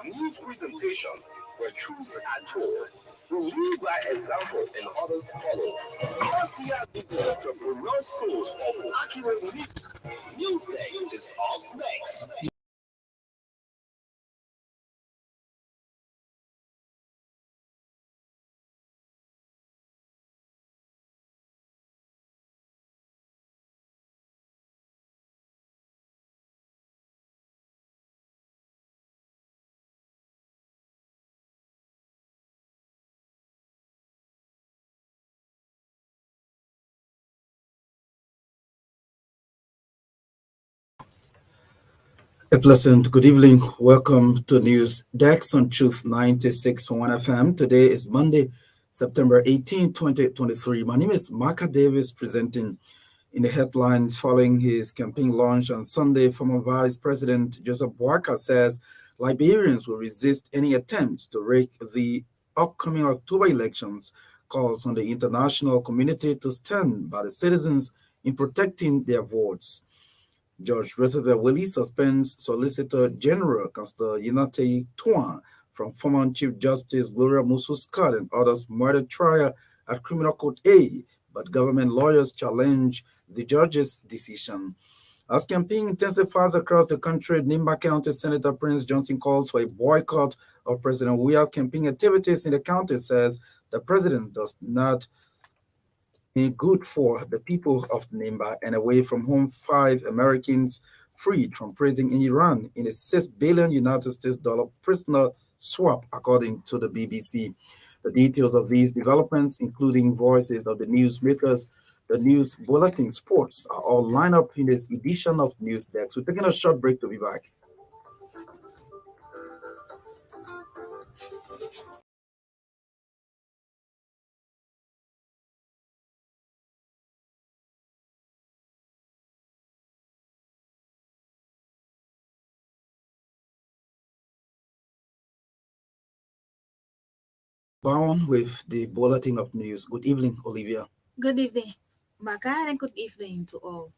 news presentation where truths are told. We lead by example and others follow. RCR is the premier source of accurate news. News Desk is up next. A pleasant good evening. Welcome to News Dex on Truth 96.1 FM. Today is Monday, September 18, 2023. My name is Marka Davis, presenting in the headlines following his campaign launch on Sunday. Former Vice President Joseph Boakai says Liberians will resist any attempt to rig the upcoming October elections, calls on the international community to stand by the citizens in protecting their votes. Judge Roosevelt Willie suspends Solicitor General Constable Yinate Tuan from former Chief Justice Gloria Musu Scott and others murder trial at Criminal Court A, but government lawyers challenge the judge's decision. As campaign intensifies across the country, Nimba County Senator Prince Johnson calls for a boycott of President Weah's campaign activities in the county, says the president does not be good for the people of Nimba and away from home 5 Americans freed from prison in Iran in a $6 billion United States prisoner swap, according to the BBC. The details of these developments, including voices of the newsmakers, the news bulletin, sports, are all lined up in this edition of News Desk. We're taking a short break to be back. Bound with the bulletin of news. Good evening, Olivia. Good evening, Maka, and good evening to all.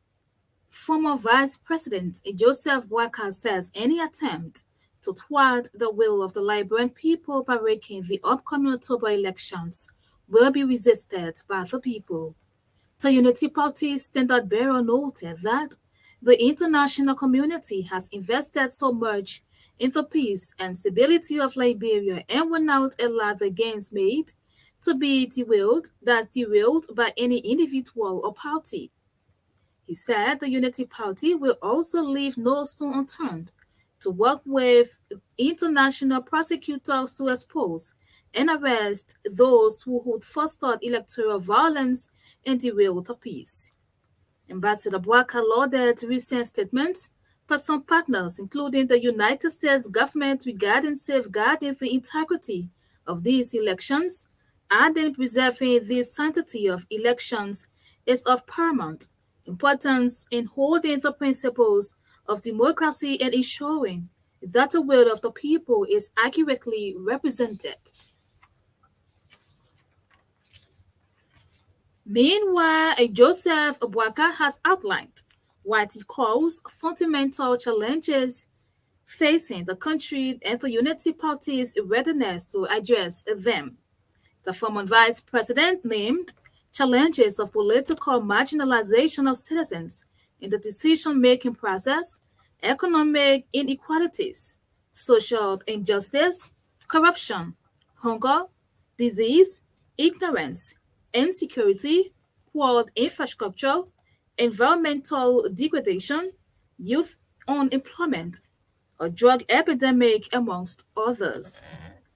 Former Vice President Joseph Boakai says any attempt to thwart the will of the Liberian people by rigging the upcoming October elections will be resisted by the people. The Unity Party's standard bearer noted that the international community has invested so much in the peace and stability of Liberia and will not allow the gains made to be derailed by any individual or party. He said the Unity Party will also leave no stone unturned to work with international prosecutors to expose and arrest those who would foster electoral violence and derail the peace. Ambassador Boakai lauded recent statements by some partners, including the United States government, regarding safeguarding the integrity of these elections, adding preserving the sanctity of elections is of paramount importance in holding the principles of democracy and ensuring that the will of the people is accurately represented. Meanwhile, Joseph Boakai has outlined what he calls fundamental challenges facing the country and the Unity Party's readiness to address them. The former vice president named challenges of political marginalization of citizens in the decision-making process, economic inequalities, social injustice, corruption, hunger, disease, ignorance, insecurity, poor infrastructure, environmental degradation, youth unemployment, a drug epidemic, amongst others.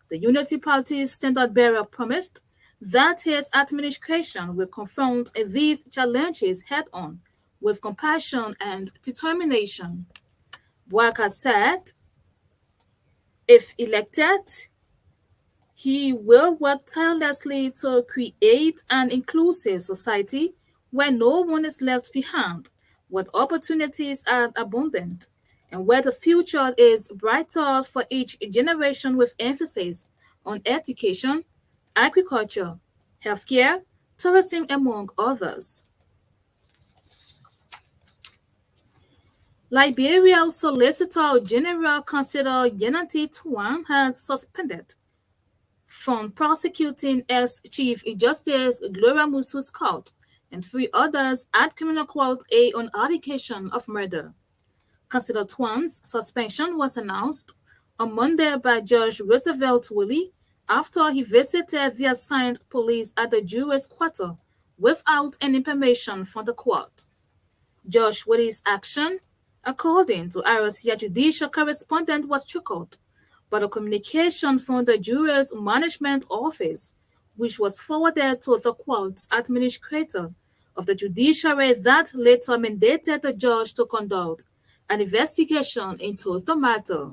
The Unity Party's standard bearer promised that his administration will confront these challenges head on with compassion and determination. Boakai said, if elected, he will work tirelessly to create an inclusive society where no one is left behind, where opportunities are abundant, and where the future is brighter for each generation, with emphasis on education, agriculture, healthcare, tourism, among others. Liberia's Solicitor General Consider Yanati Tuan has suspended from prosecuting ex-Chief Justice Gloria Musu's court and three others at Criminal Court A on allegation of murder. Consider Tuan's suspension was announced on Monday by Judge Roosevelt Willie after he visited the assigned police at the jurors' quarter without any permission from the court. Judge Willie's action, according to RCA judicial correspondent, was triggered by the communication from the jurors' management office, which was forwarded to the court's administrator of the judiciary that later mandated the judge to conduct an investigation into the matter.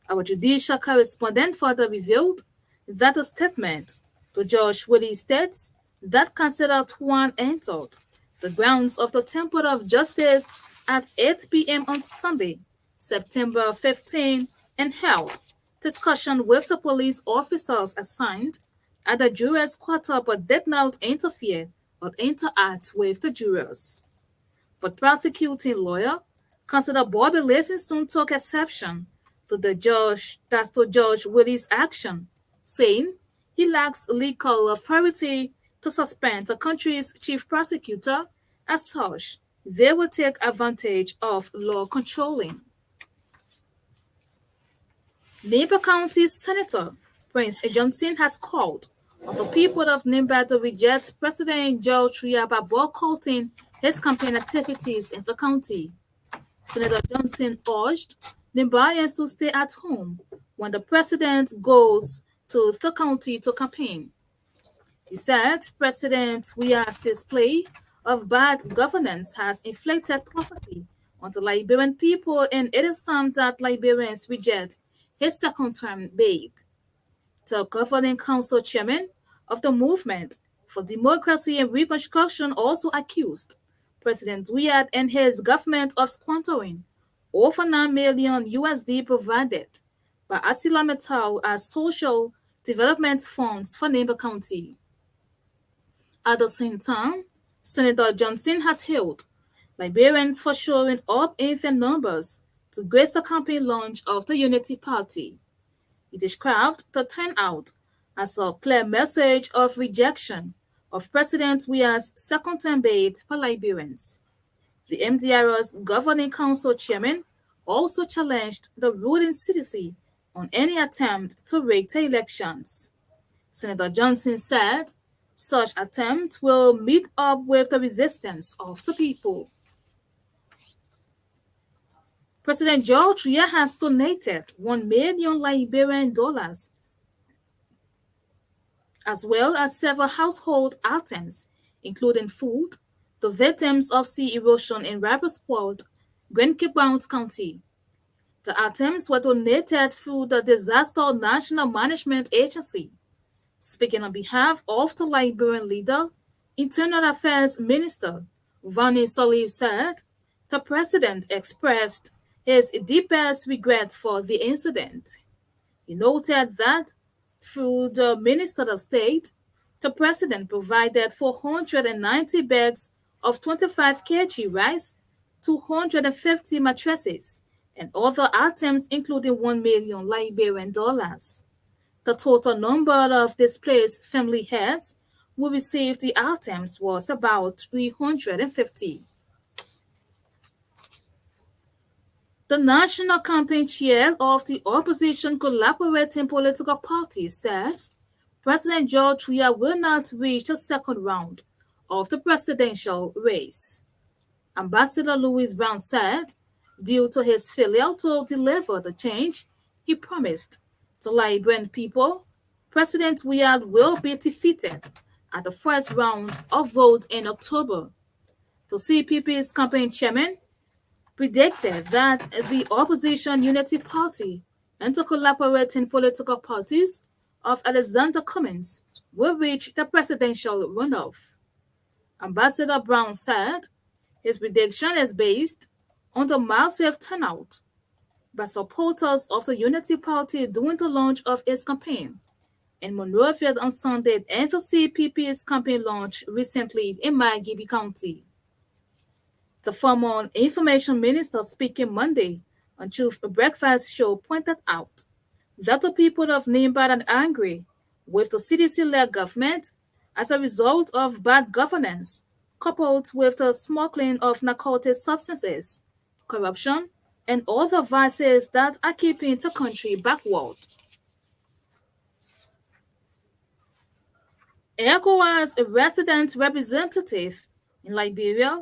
Our judicial correspondent further revealed that a statement to Judge Willie states that Consider Tuan entered the grounds of the Temple of Justice at 8 p.m. on Sunday, September 15, and held discussion with the police officers assigned at the jurors' quarter but did not interfere or interact with the jurors. But prosecuting lawyer Consider Bobby Livingstone took exception to Judge Willie's action, saying he lacks legal authority to suspend the country's chief prosecutor. As such, they will take advantage of law controlling. Nimba County Senator Prince Johnson has called on the people of Nimba to reject President George Weah by boycotting his campaign activities in the county. Senator Johnson urged Nimbayans to stay at home when the president goes to the county to campaign. He said President Weah's display of bad governance has inflicted poverty on the Liberian people, and it is time that Liberians reject his second-term bid. The governing council chairman of the Movement for Democracy and Reconstruction also accused President Weah and his government of squandering over $9 million USD provided by Asila Metal as social development funds for Nimba County. At the same time, Senator Johnson has hailed Liberians for showing up in their numbers to grace the campaign launch of the Unity Party. He described the turnout as a clear message of rejection of President Weah's second-term bid for Liberians. The MDR's governing council chairman also challenged the ruling CDC on any attempt to rig the elections. Senator Johnson said such attempt will meet up with the resistance of the people. President George Weah has donated $1 million Liberian as well as several household items, including food, to victims of sea erosion in Rappersport, Greencliff County. The items were donated through the Disaster National Management Agency. Speaking on behalf of the Liberian leader, Internal Affairs Minister Vani Salif said the president expressed his deepest regret for the incident. He noted that through the Minister of State, the president provided 490 bags of 25 kg rice, 250 mattresses, and other items including $1 million Liberian. The total number of displaced family heads who received the items was about 350. The national campaign chair of the opposition collaborating political party says President George Weah will not reach the second round of the presidential race. Ambassador Louis Brown said, due to his failure to deliver the change he promised to Liberian people, President Weah will be defeated at the first round of vote in October. The CPP's campaign chairman predicted that the opposition Unity Party and the collaborating political parties of Alexander Cummings will reach the presidential runoff. Ambassador Brown said his prediction is based on the massive turnout by supporters of the Unity Party during the launch of its campaign in Monrovia on Sunday and the CPP's campaign launch recently in Mayagüez County. The former information minister speaking Monday on Truth Breakfast show pointed out that the people of Nimba are angry with the CDC-led government as a result of bad governance, coupled with the smuggling of narcotic substances, corruption, and other vices that are keeping the country backward. ECOWAS resident representative in Liberia,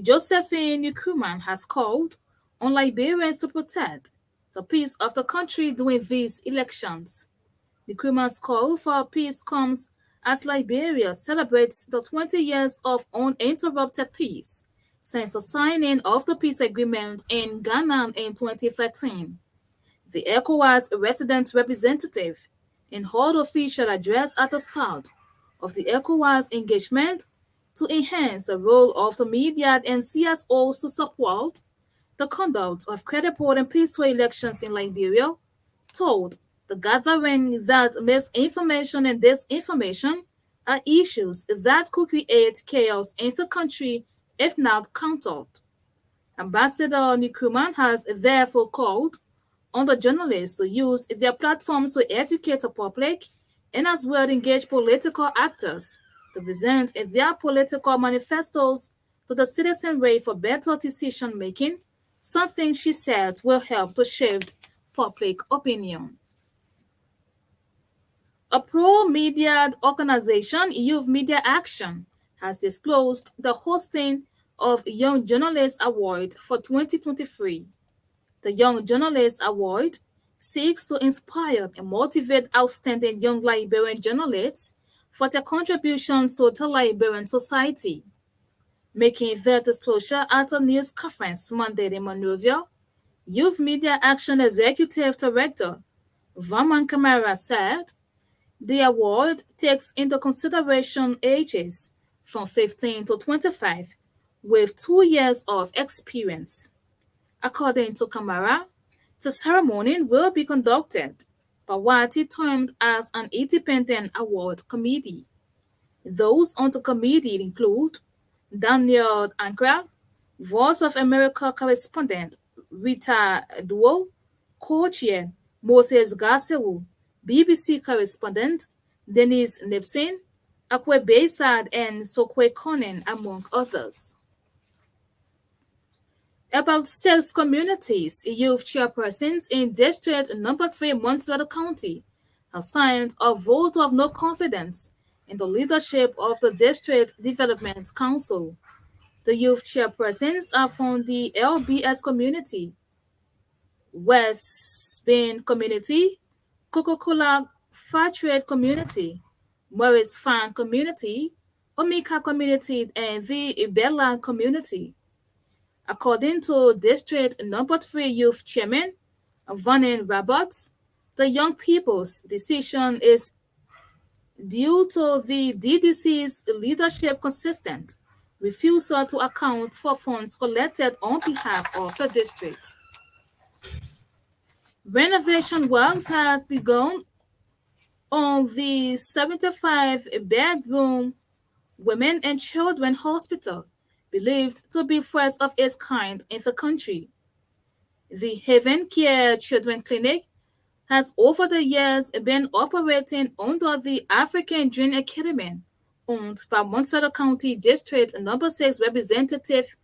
Josephine Nkrumah, has called on Liberians to protect the peace of the country during these elections. Nkrumah's call for peace comes as Liberia celebrates the 20 years of uninterrupted peace since the signing of the peace agreement in Ghana in 2013. The ECOWAS resident representative, in her official address at the start of the ECOWAS engagement to enhance the role of the media and CSOs to support the conduct of credible and peaceful elections in Liberia, told the gathering that misinformation and disinformation are issues that could create chaos in the country if not countered. Ambassador Nkrumah has therefore called on the journalists to use their platforms to educate the public and as well engage political actors to present their political manifestos to the citizenry for better decision-making, something she said will help to shift public opinion. A pro-media organization, Youth Media Action, has disclosed the hosting of Young Journalist Award for 2023. The Young Journalist Award seeks to inspire and motivate outstanding young Liberian journalists for their contributions to the Liberian society. Making their disclosure at a news conference Monday in Monrovia, Youth Media Action Executive Director Vaman Kamara said the award takes into consideration ages from 15 to 25 with 2 years of experience. According to Kamara, the ceremony will be conducted by what he termed as an independent award committee. Those on the committee include Daniel Ankra, Voice of America correspondent Rita Duo, co-chair Moses Gasewu, BBC correspondent Denise Nipson, Akwe Baysad, and Sokwe Konen, among others. About 6 communities, youth chairpersons in District Number 3 Montserrat County have signed a vote of no confidence in the leadership of the District Development Council. The youth chairpersons are from the LBS community, West Bend community, Coca-Cola Fairtrade community, Morris Fan community, Omika community, and the Ibella community. According to District Number 3 Youth Chairman Vanin Roberts, the young people's decision is due to the DDC's leadership consistent refusal to account for funds collected on behalf of the district. Renovation works has begun on the 75-bedroom Women and Children Hospital, believed to be first of its kind in the country. The Haven Care Children Clinic has over the years been operating under the African Dream Academy, owned by Montserrat County District Number 6 Representative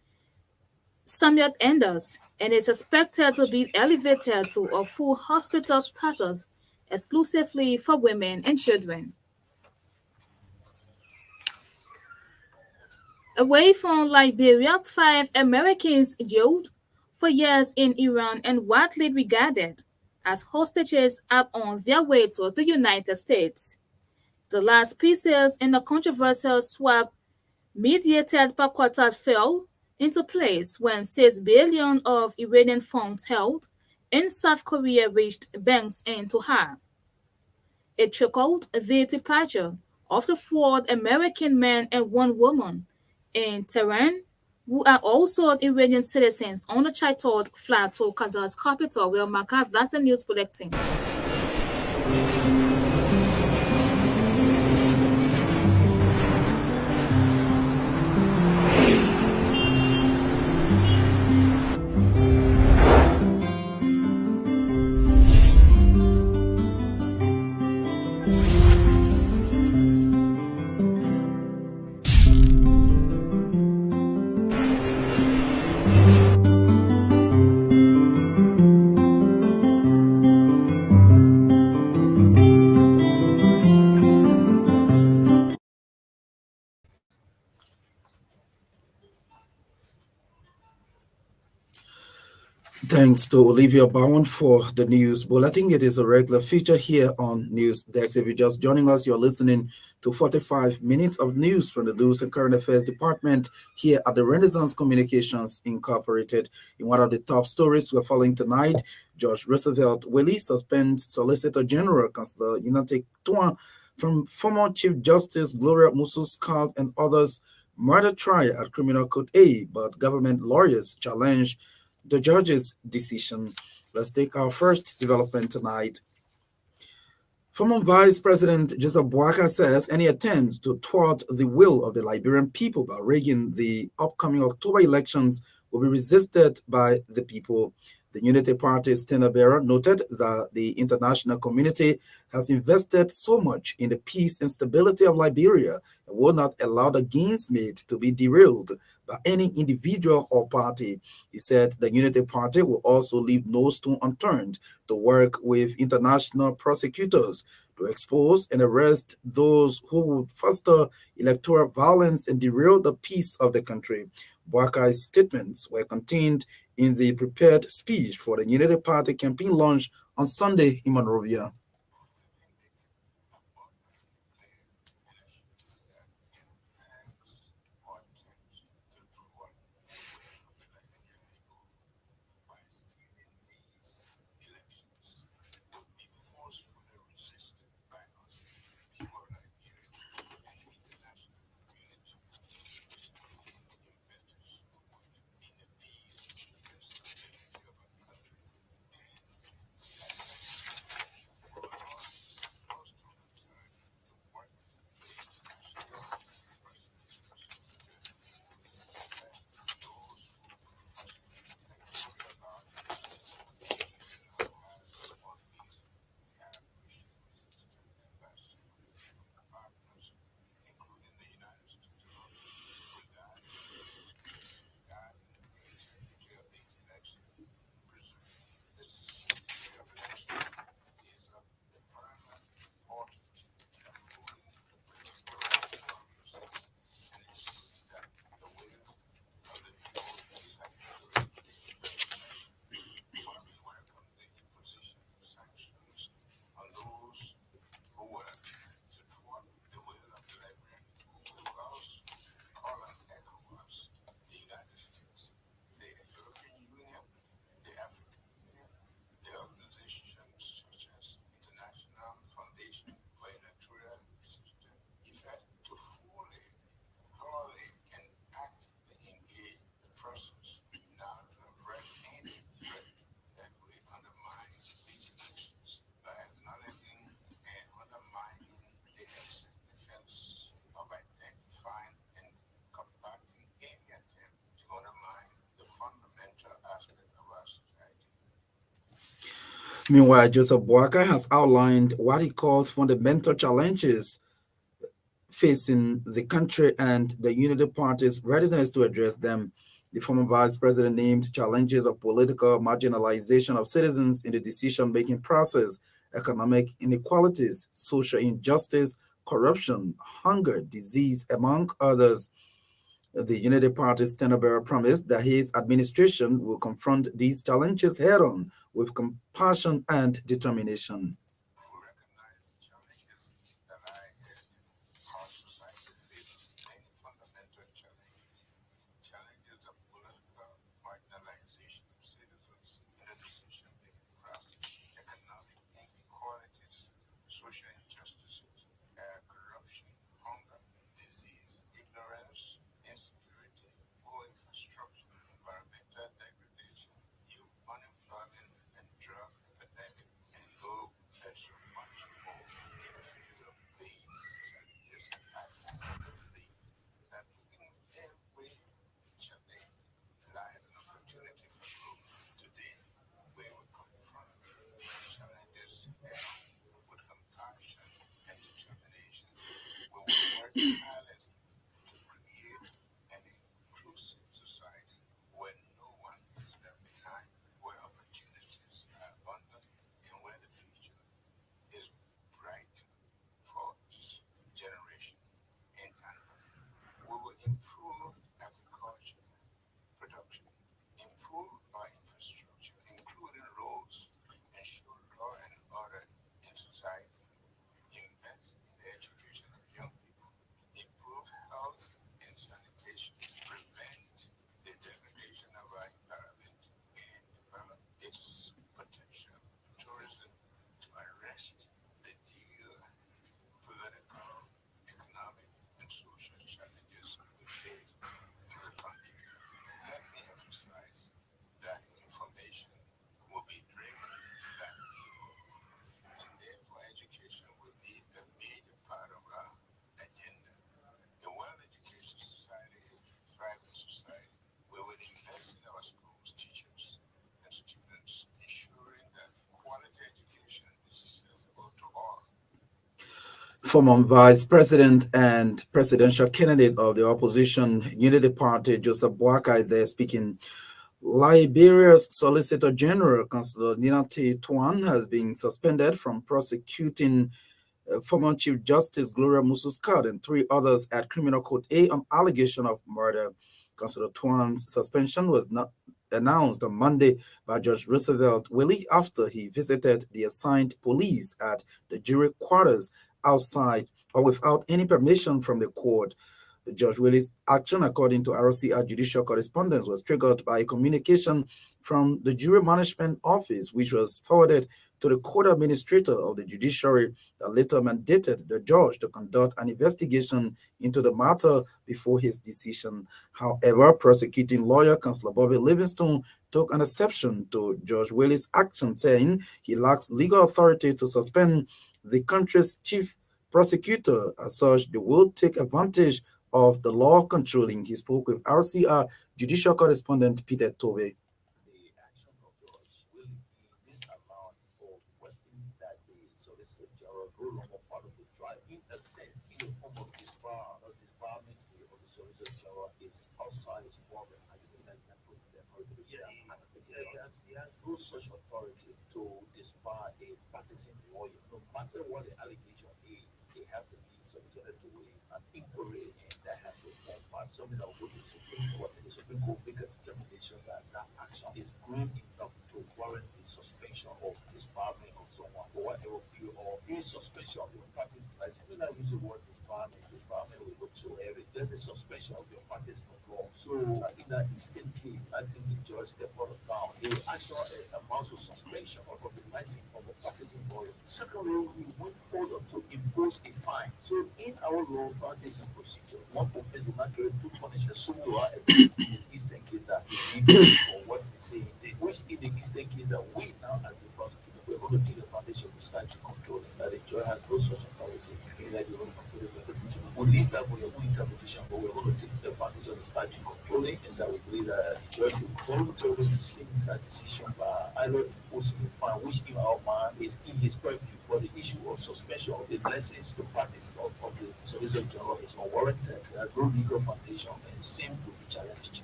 Samuel Enders, and is expected to be elevated to a full hospital status exclusively for women and children. Away from Liberia, 5 Americans jailed for years in Iran and widely regarded as hostages are on their way to the United States. The last pieces in a controversial swap mediated by Qatar fell into place when $6 billion of Iranian funds held in South Korea reached banks in Doha. It trickled the departure of the 4 American men and 1 woman in Tehran, who are also Iranian citizens, on a chartered flight to Qatar's capital. Well, Marcus, that's the news bulletin. Thanks to Olivia Bowen for the news bulletin. It is a regular feature here on News Desk. If you're just joining us, you're listening to 45 minutes of news from the News and Current Affairs Department here at the Renaissance Communications Incorporated. In one of the top stories we're following tonight, George Roosevelt Willie suspends Solicitor General Councilor Unate Tuan from former Chief Justice Gloria Musu and others murder trial at Criminal Code A, but government lawyers challenge the judge's decision. Let's take our first development tonight. Former Vice President Joseph Boakai says any attempts to thwart the will of the Liberian people by rigging the upcoming October elections will be resisted by the people. The Unity Party's standard bearer noted that the international community has invested so much in the peace and stability of Liberia and will not allow the gains made to be derailed by any individual or party. He said the Unity Party will also leave no stone unturned to work with international prosecutors to expose and arrest those who would foster electoral violence and derail the peace of the country. Boakai's statements were contained in the prepared speech for the Unity Party campaign launch on Sunday in Monrovia. Meanwhile, Joseph Boakai has outlined what he calls fundamental challenges facing the country and the Unity Party's readiness to address them. The former vice president named challenges of political marginalization of citizens in the decision-making process, economic inequalities, social injustice, corruption, hunger, disease, among others. The Unity Party's standard bearer promised that his administration will confront these challenges head-on with compassion and determination. Former Vice President and presidential candidate of the opposition Unity Party, Joseph Boakai, is there speaking. Liberia's Solicitor General, Councillor Ninati Tuan, has been suspended from prosecuting former Chief Justice Gloria Muscat and three others at Criminal Code A on allegation of murder. Councillor Tuan's suspension was not announced on Monday by Judge Roosevelt Willie after he visited the assigned police at the jury quarters outside or without any permission from the court. Judge Willie's action, according to RCR judicial correspondence, was triggered by a communication from the jury management office, which was forwarded to the court administrator of the judiciary that later mandated the judge to conduct an investigation into the matter before his decision. However, prosecuting lawyer Councillor Bobby Livingstone took an exception to Judge Willie's action, saying he lacks legal authority to suspend the country's chief prosecutor. As such, they will take advantage of the law controlling. He spoke with RCR judicial correspondent Peter Tobe. The action of George will be disallowed for requesting that the Solicitor General no longer part of the trial. In a sense, in the form of disbarment of the Solicitor General is outside his program. I think that can put the authority. He has no such authority to disbar a practicing lawyer. No matter what the allegation is, it has to be subjected to an inquiry, and that has to form part something that will go to the Supreme Court, and the Supreme Court make a determination that that action is grave enough to warrant the suspension of disbarment of someone for whatever period or a suspension of your practice license. When I use the word disbarment will look so heavy. There's a suspension of your practice of law. So in that instant case, I think the judge step out of down. The actual amounts of suspension of the license of a practicing lawyer. Secondly, we went further to impose a fine. So in our law practice and procedure, one offense is not carried to punish a similar this instant case that is for what we say, which in the instant case that we now as the prosecutor, we're going to take advantage of the statute control that the judge has no such authority. That you will control the prosecution. We'll leave that for your own interpretation, but we're going to take advantage of the statute controlling, and that we believe that the judge will voluntarily receive that decision by either imposing a fine, which in our mind is in his purview. But the issue of suspension of the license to practice of the Solicitor General is unwarranted. There's no legal foundation, and same will be challenged.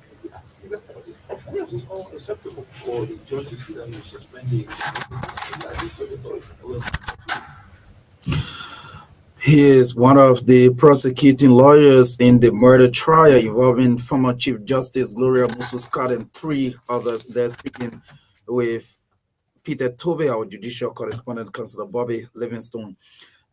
Of course, it's unacceptable for the judge to see that you suspend the authority. He is one of the prosecuting lawyers in the murder trial involving former Chief Justice Gloria Muscat and three others. They're speaking with Peter Tobe, our judicial correspondent, Councillor Bobby Livingstone.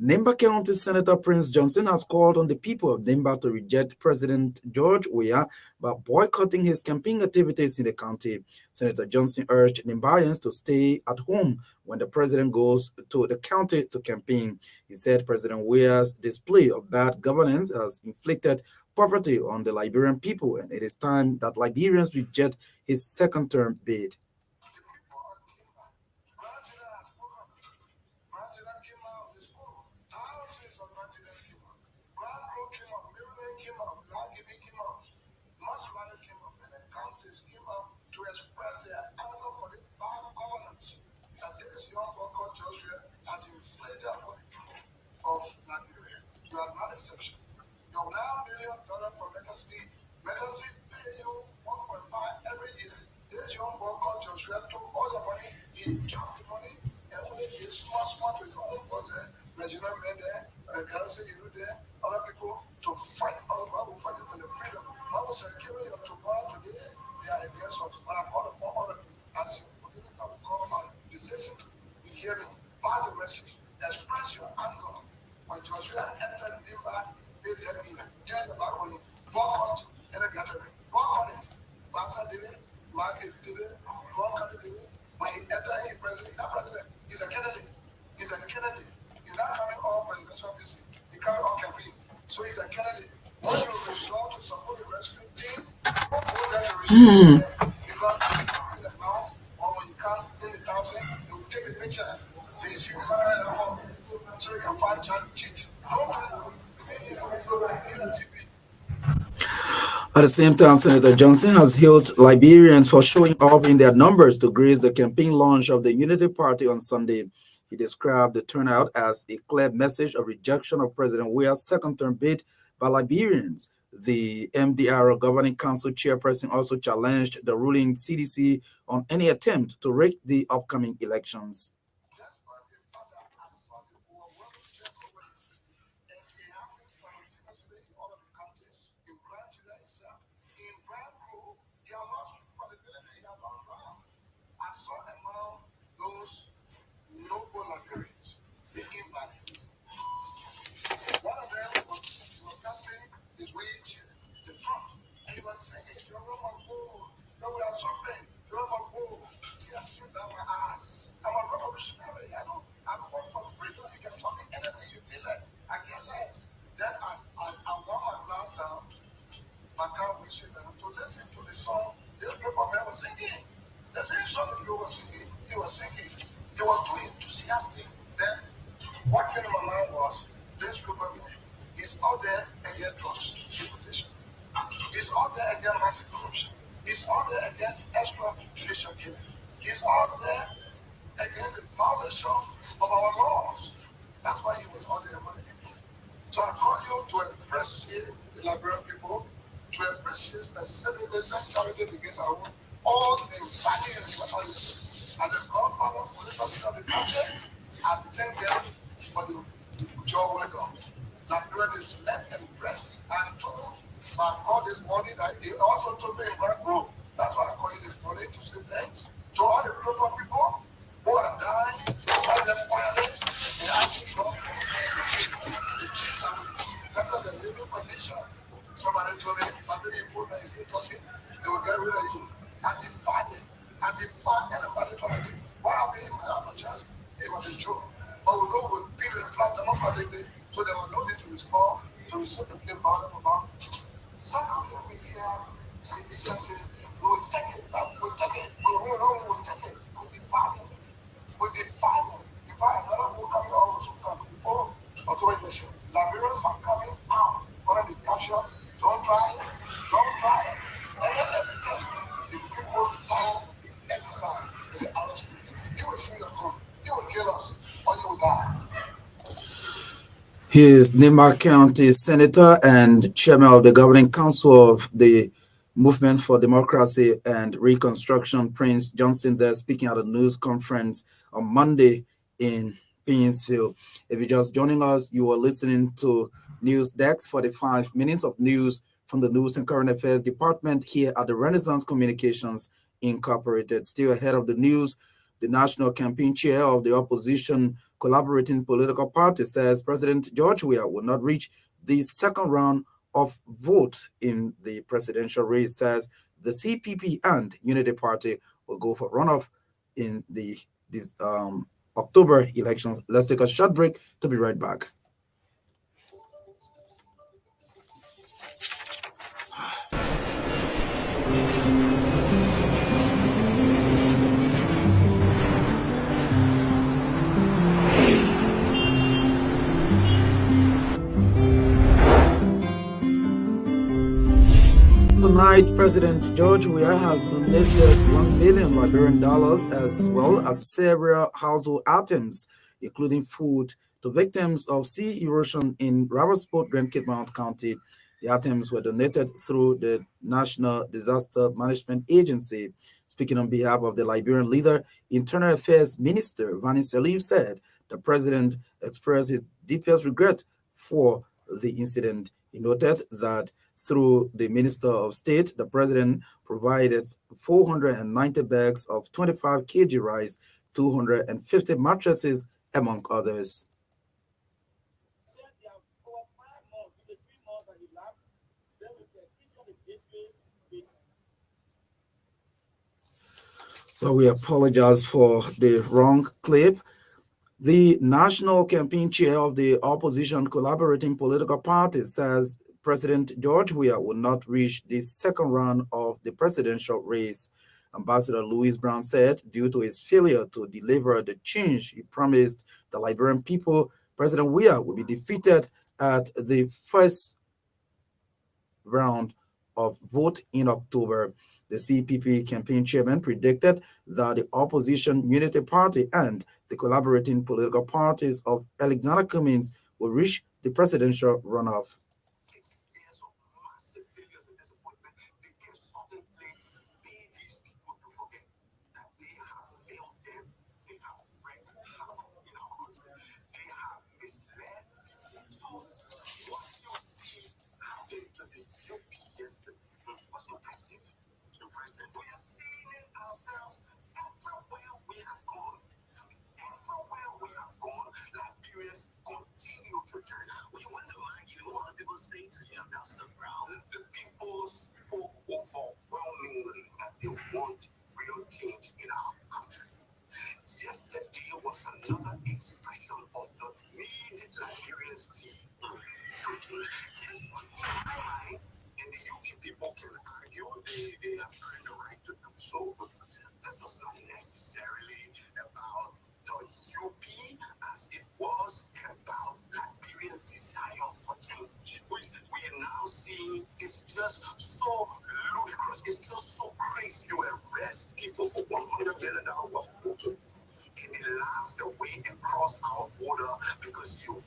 Nemba County Senator Prince Johnson has called on the people of Nemba to reject President George Weah by boycotting his campaign activities in the county. Senator Johnson urged Nembayans to stay at home when the president goes to the county to campaign. He said President Weah's display of bad governance has inflicted poverty on the Liberian people, and it is time that Liberians reject his second-term bid. To express their anger for the bad governance that this young boy called Joshua has inflicted upon the people of Liberia. You are not exception. Your $9 million from Metal State pay you 1.5 every year. This young boy called Joshua took all your money, he took the money, and only did small to his own boss there. Regional men there, Garrison Iru there, other people to fight all Bible fighting for the freedom. Bible said, killing your tomorrow today. They are against us, but I'm not upon all of you. As you put it, I will call Father. You listen to me, you hear me, pass the message, express your anger. When Joshua entered Nimba, they said, tell the back on it, walk out in a gathering, walk on it. Bansa did it, Marcus did it, Gonka did it. When he entered, he's president, he's a candidate. He's not coming on presidential visit, he's coming on campaign. So he's a candidate. When you resort to support the rescue team, or go there to receive because when you come in the house or when you come in the town, you will take the picture. So you see the man so you can find cheat. Don't At the same time, Senator Johnson has hailed Liberians for showing up in their numbers to grace the campaign launch of the Unity Party on Sunday. He described the turnout as a clear message of rejection of President Weah's second-term bid by Liberians. The MDR governing council chairperson also challenged the ruling CDC on any attempt to rig the upcoming elections. Just by the fact that I saw the overwhelming takeaway, and it happened simultaneously in all of the counties, in Grand Julia itself, in Grand Grove, they are lost credibility, they are lost ground. I saw among those noble Liberians, the invalids. One of them was carrying his way to the front, and he was saying, no, we are suffering. Tears came down my eyes. I'm a revolutionary. I'm for freedom. You can call me anything you feel like. I get less. Then I warm my glass down, my car will sit down to listen to the song the group of men was singing. The same song the group was singing, he was singing. He was too enthusiastic. Then what came in my mind was, this group of men is out there against drugs, deportation. He's out there against massive corruption. He's out there against extrajudicial killing. He's out there against the violation of our laws. That's why he was out there among the people. So I call you to appreciate the Liberian people, to appreciate specifically charity begins our own. All the values were all used. As a godfather, political leader of the country, I thank them for the job well done. Nigeria is led and pressed and told my God this morning that he also told me in Grand Group. That's why I call you this morning to say thanks to all the group of people who are dying, all them quietly, and asking God for the change that will better the living condition. Somebody told me, but when you put that is still talking, they will get rid of you. And defy it. And defy anybody trying to do. What happened in my church? It was a joke. But we know we'll beat and flat democratically, so there was no need to respond to reciprocate about it. Sometimes we hear citizens say, we will take it, we'll take it, we will take it. We'll defy it. We'll defy it. Defy another will come out sometime before authorization. Liberians are coming out on the capture. Don't try it. Don't try it. And let them take the people's power be exercised in the outer spirit. You will shoot them home. You will kill us, or you will die. He is Nema County Senator and Chairman of the Governing Council of the Movement for Democracy and Reconstruction, Prince Johnson, there speaking at a news conference on Monday in Painesville. If you're just joining us, you are listening to News Desk, 45 minutes of news from the News and Current Affairs Department here at the Renaissance Communications Incorporated. Still ahead of the news, the national campaign chair of the opposition collaborating political party says President George Weah will not reach the second round of vote in the presidential race, says the CPP and Unity Party will go for runoff in these October elections. Let's take a short break to be right back. Tonight, President George Weah has donated $1 million Liberian as well as several household items, including food, to victims of sea erosion in Robertsport, Grand Cape Mount County. The items were donated through the National Disaster Management Agency. Speaking on behalf of the Liberian leader, Internal Affairs Minister Vani Salif said the president expressed his deepest regret for the incident. He noted that through the Minister of State, the president provided 490 bags of 25 kg rice, 250 mattresses, among others. Well, we apologize for the wrong clip. The national campaign chair of the opposition collaborating political party says President George Weah will not reach the second round of the presidential race. Ambassador Louis Brown said due to his failure to deliver the change he promised the Liberian people, President Weah will be defeated at the first round of vote in October. The CPP campaign chairman predicted that the opposition Unity Party and the collaborating political parties of Alexander Cummings will reach the presidential runoff. Takes years of massive failures and disappointment. They can suddenly pay these people to forget that they have failed them. They have wreaked havoc in our country. They have misled people. So what you see happening to the UP yesterday was impressive. Impressive. We are seeing it ourselves everywhere we have gone. Everywhere we have gone, Liberians continue to turn out. We wonder, Maggie, what the people say to you, Pastor Brown? The people spoke overwhelmingly that they want real change in our country. Yesterday was another expression of the need Liberians feel to change. This one, in my mind, and the UK people can argue they have earned the right to do so, but this was not necessarily about the UP as it was about Liberia's desire for change, which we are now seeing is just so ludicrous. It's just so crazy. You arrest people for $100 million worth of booking, and they laughed away across our border because you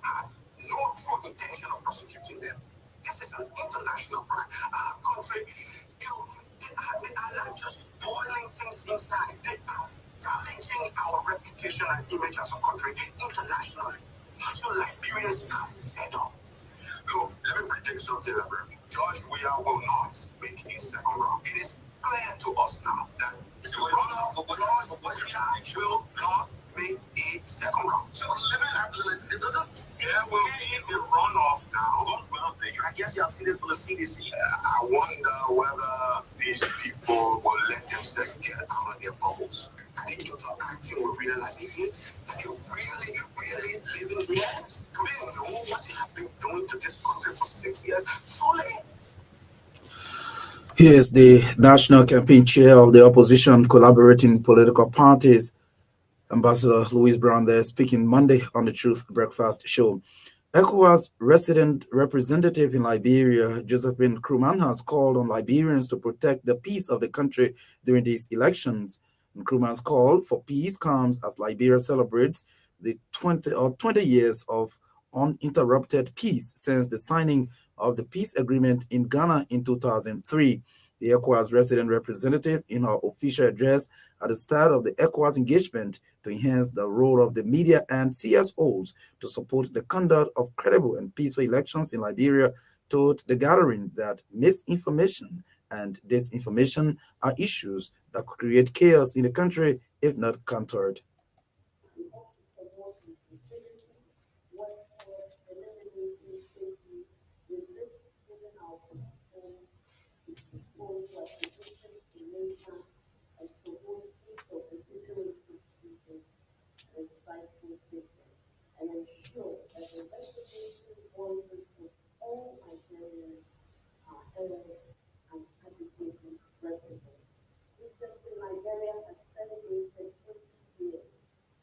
had no true intention of prosecuting them. This is an international crime. Our country, they are not just spoiling things inside. They are damaging our reputation and image as a country internationally. So Liberians are fed up. Look, let me predict something, George Weah will not make a second round. It is clear to us now that the runoff of George Weah will not make a second round. So there will be a runoff now. I guess you'll see this from the CDC. I wonder whether these people will let themselves get out of their bubbles. Are they interacting with real Liberians? Are they really living there? Do they know what they have been doing to this country for 6 years? Truly. Here is the national campaign chair of the opposition collaborating political parties, Ambassador Louis Brown, there speaking Monday on the Truth Breakfast show. ECOWAS resident representative in Liberia, Josephine Kruman, has called on Liberians to protect the peace of the country during these elections. And Kruman's call for peace comes as Liberia celebrates the 20 years of uninterrupted peace since the signing of the peace agreement in Ghana in 2003. The ECOWAS resident representative, in her official address at the start of the ECOWAS engagement to enhance the role of the media and CSOs to support the conduct of credible and peaceful elections in Liberia, told the gathering that misinformation and disinformation are issues that could create chaos in the country if not countered. And ensure that the investigation voices of all Nigerians are heard and adequately represented. Recently, Nigeria has celebrated 20 years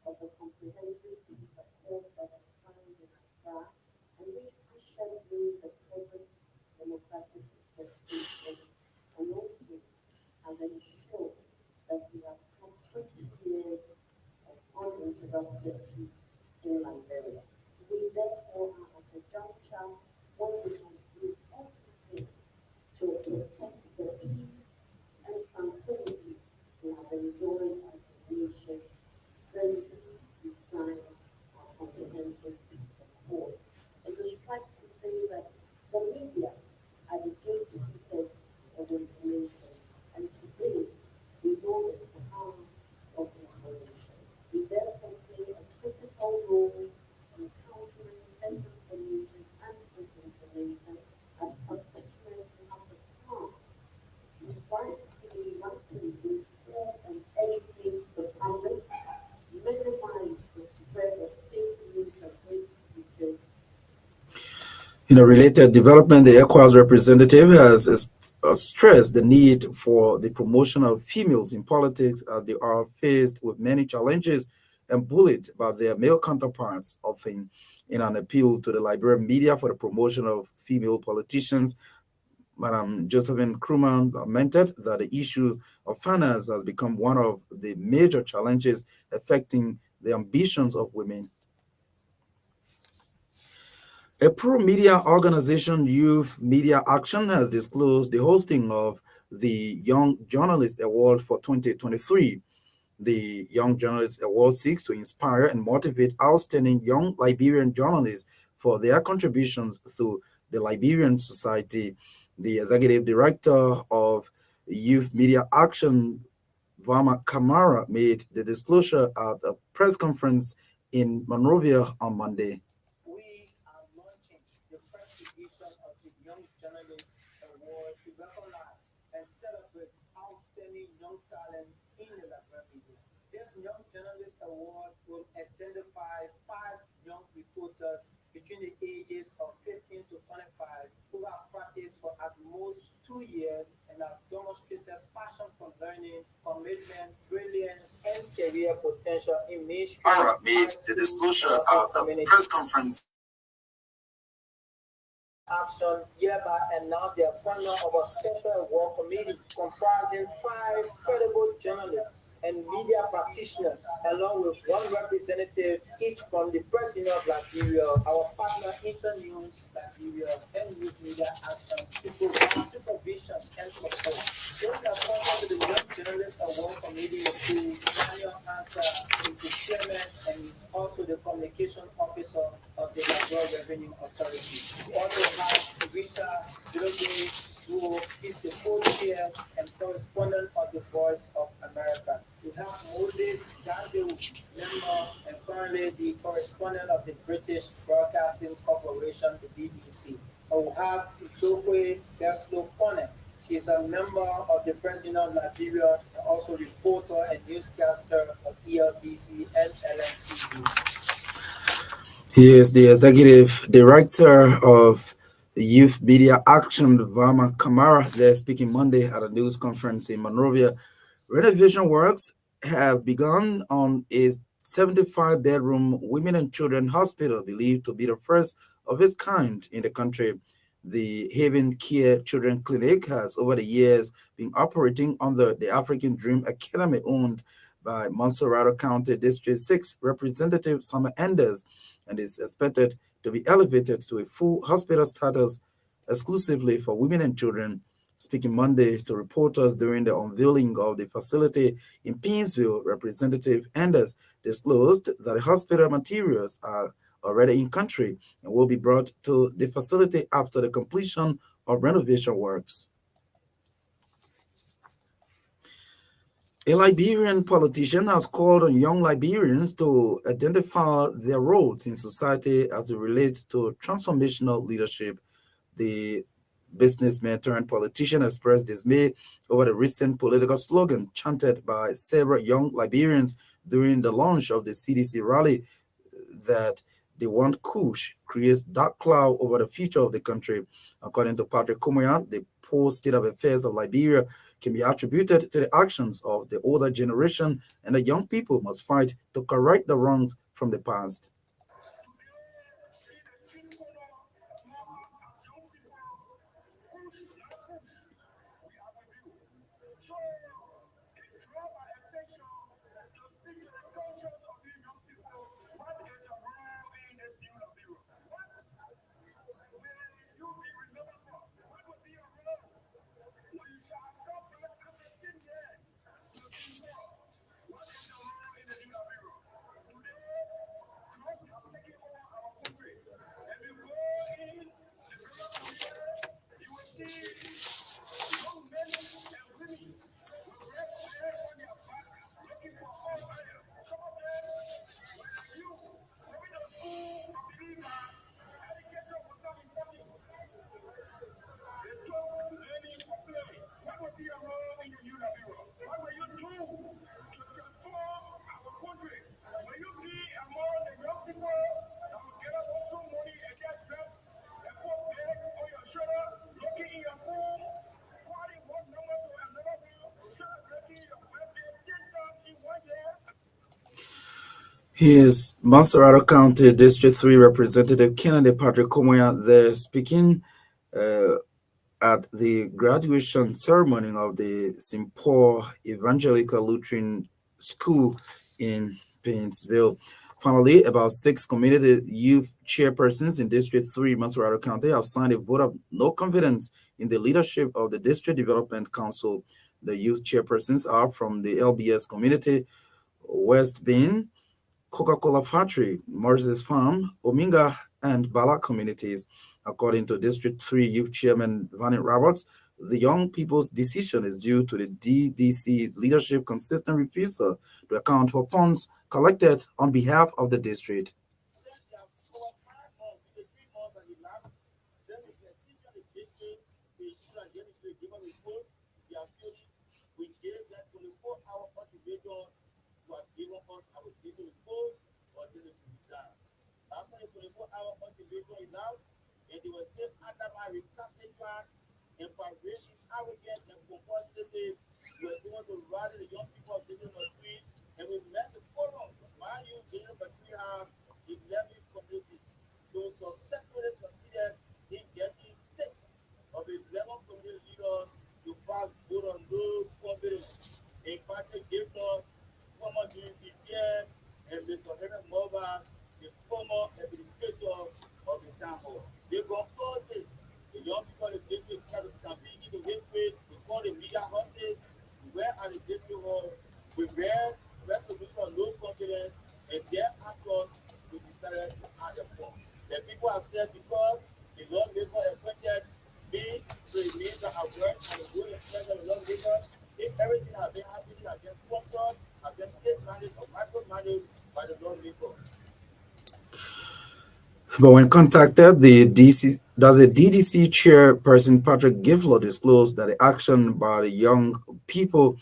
of the comprehensive peace accord that was signed in Accra and which ushered in the present democratic dispensation, and also has ensured that we have had 20 years of uninterrupted peace in Liberia. We therefore are at a juncture when we must do everything to protect the peace and tranquility we have enjoyed as a nation since we signed our comprehensive peace accord. It is right to say that the media are the gatekeepers of information, and today we know the power of information. We therefore play a critical role in countering misinformation and disinformation. As practitioners, we have the power to rightly inform and educate the public, minimize the spread of fake news and hate speeches. In a related development, the ECOWAS representative has stressed the need for the promotion of females in politics as they are faced with many challenges and bullied by their male counterparts, often in an appeal to the Liberian media for the promotion of female politicians. Madam Josephine Kruman lamented that the issue of finance has become one of the major challenges affecting the ambitions of women. A pro-media organization, Youth Media Action, has disclosed the hosting of the Young Journalist Award for 2023. The Young Journalist Award seeks to inspire and motivate outstanding young Liberian journalists for their contributions to the Liberian society. The executive director of Youth Media Action, Vama Kamara, made the disclosure at a press conference in Monrovia on Monday. We are launching the first edition of the Young Journalists Award to recognize and celebrate outstanding young talents in the Liberian media. This Young Journalist Award will identify 5 young reporters between the ages of 15 to 25 who have practiced for at most 2 years and have demonstrated passion for learning, commitment, brilliance, and career potential in mainstream Kamara made the high disclosure schools at and a communities. press conference. Action hereby announce the appointment of a special award committee comprising 5 credible journalists and media practitioners, along with 1 representative each from the President of Liberia, our partner Internews Liberia, and Youth Media Action to provide supervision and support. Those appointed to the Young Journalist Award Committee include Daniel Anka, is the chairman and is also the communication officer of the Liberia Revenue Authority. We also have Rita Droge, who is the co-chair and correspondent of the Voice of America. We have Moses Gandhi, member and currently the correspondent of the British Broadcasting Corporation, the BBC. And we have Isokwe Beslo Kone. She's a member of the President of Liberia and also reporter and newscaster of ELBC and LNTV. He is the executive director of Youth Media Action, Vama Kamara. They're speaking Monday at a news conference in Monrovia. Renovation works have begun on a 75-bedroom women and children hospital believed to be the first of its kind in the country. The Haven Care Children Clinic has over the years been operating under the African Dream Academy owned by Monserrato County District 6 Representative Summer Enders and is expected to be elevated to a full hospital status exclusively for women and children. Speaking Monday to reporters during the unveiling of the facility in Painesville, Representative Enders disclosed that the hospital materials are already in country and will be brought to the facility after the completion of renovation works. A Liberian politician has called on young Liberians to identify their roles in society as it relates to transformational leadership. The businessman turned politician expressed dismay over the recent political slogan chanted by several young Liberians during the launch of the CDC rally that they want Kush creates dark cloud over the future of the country. According to Patrick Kumoyan, the poor state of affairs of Liberia can be attributed to the actions of the older generation, and the young people must fight to correct the wrongs from the past. He is Monserrato County District 3 Representative Kennedy Patrick Kumoya there speaking. at the graduation ceremony of the St. Paul Evangelical Lutheran School in Painesville. Finally, about 6 community youth chairpersons in District 3, Monterey County, have signed a vote of no confidence in the leadership of the District Development Council. The youth chairpersons are from the LBS community, West Bend, Coca-Cola Factory, Moses Farm, Ominga, and Bala communities. According to District 3 Youth Chairman Vanit Roberts, the young people's decision is due to the DDC leadership consistent refusal to account for funds collected on behalf of the district. After the 24-hour cultivator is out, and they were still under my recalcitrant and pervasive, arrogant, and compulsive. We were able to rally the young people of District Number 3, and we met the forum. My youth, District Number 3 has 11 communities. So successfully succeeded in getting 6 of the 11 community leaders to pass vote on no confidence. In fact, they gave us former DDC chair and Mr. Henry Mova, the former administrator of the town hall. They go all this. The young people in the district try to stampede the hatred. We call the media hostage. We were at the district hall. We read resolution no confidence, and thereafter we decided to add a form. The people have said because the lawmaker appointed me to the names that have worked and the good influence of the lawmaker, if everything has been happening against sponsors, against state managed or micromanaged by the lawmaker. But when contacted, the DDC chairperson Patrick Giflow disclosed that the action by the young people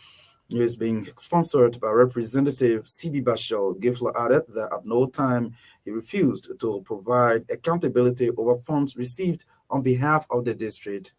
is being sponsored by Representative C.B. Bashel. Giflow added that at no time he refused to provide accountability over funds received on behalf of the district.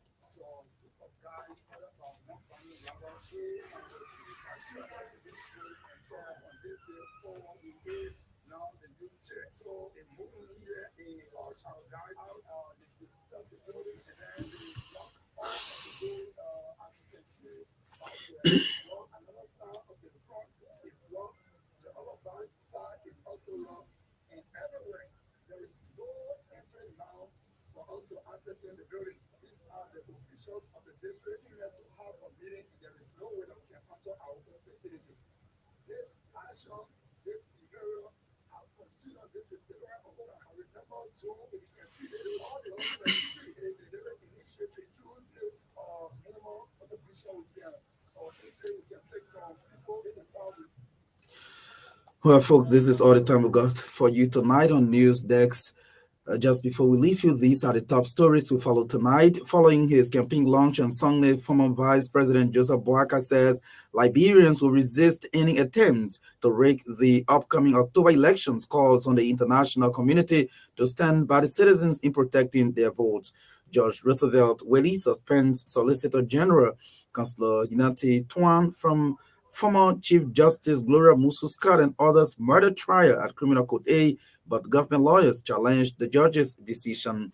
And everywhere there is no entry now for us to access in the building. These are the officials of the district here to have a meeting. There is no way that we can answer our citizens. This action, this behavior, have continued. This is the way of what I remember. So if you can see all the other see it is a different initiative through this minimal contribution we can or entry we can take from people in the south. Well, folks, this is all the time we got for you tonight on News Desk. Just before we leave you, these are the top stories we follow tonight. Following his campaign launch on Sunday, former Vice President Joseph Boakai says Liberians will resist any attempts to rig the upcoming October elections, calls on the international community to stand by the citizens in protecting their votes. George Roosevelt Willie suspends Solicitor General Councillor Unati Tuan from former Chief Justice Gloria Musu-Scott and others murder trial at Criminal Court A, but government lawyers challenged the judge's decision.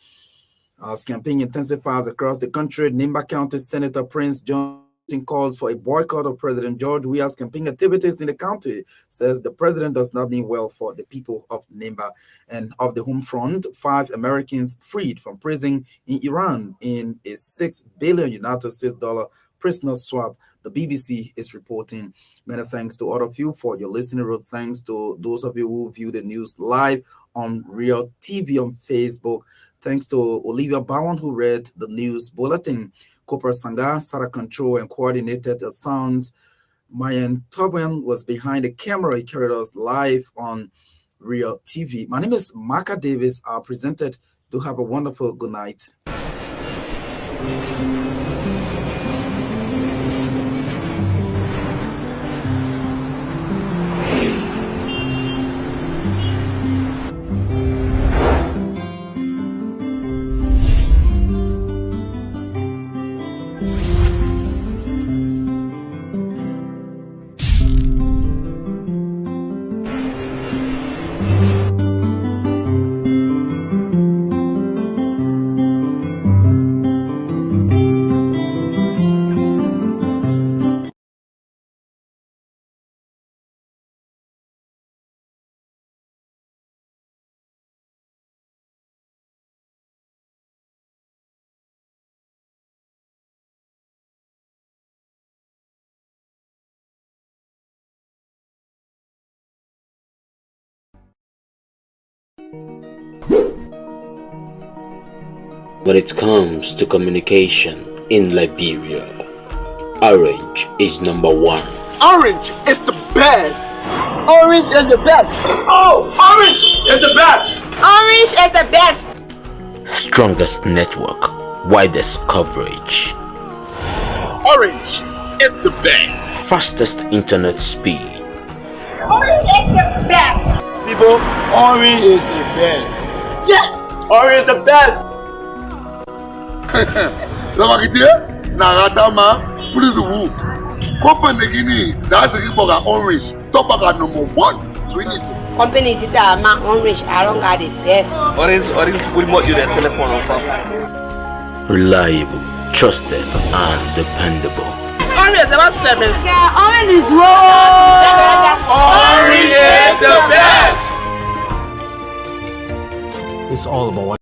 As campaign intensifies across the country, Nimba County Senator Prince Johnson calls for a boycott of President George Weah's campaign activities in the county, says the president does not mean well for the people of Nimba. And of the home front, 5 Americans freed from prison in Iran in a $6 billion United States dollar prisoner swap, the BBC is reporting. Many thanks to all of you for your listening. Thanks to those of you who view the news live on Real TV on Facebook. Thanks to Olivia Bowen, who read the news bulletin. Cooper Sanga, Sarah Control, and coordinated the sounds. Mayan Tobin was behind the camera. He carried us live on Real TV. My name is Maka Davis. I presented. Do have a wonderful good night. When it comes to communication in Liberia, Orange is number one. Orange is the best. Orange is the best. Oh, Orange is the best. Orange is the best. Strongest network, widest coverage. Orange is the best. Fastest internet speed. Orange is the best. People, Orange is the best. Yes, Orange is the best. Lamakitie, Naratama, please woo. Company Guinea, that's a Riboga Orange, top of number one. So we need Company Sita Ma Orange, I don't got it best. Orange will mod you their telephone on phone. Reliable, trusted, and dependable. Orange is about 7. Yeah, Orange is Orange is the best. It's all about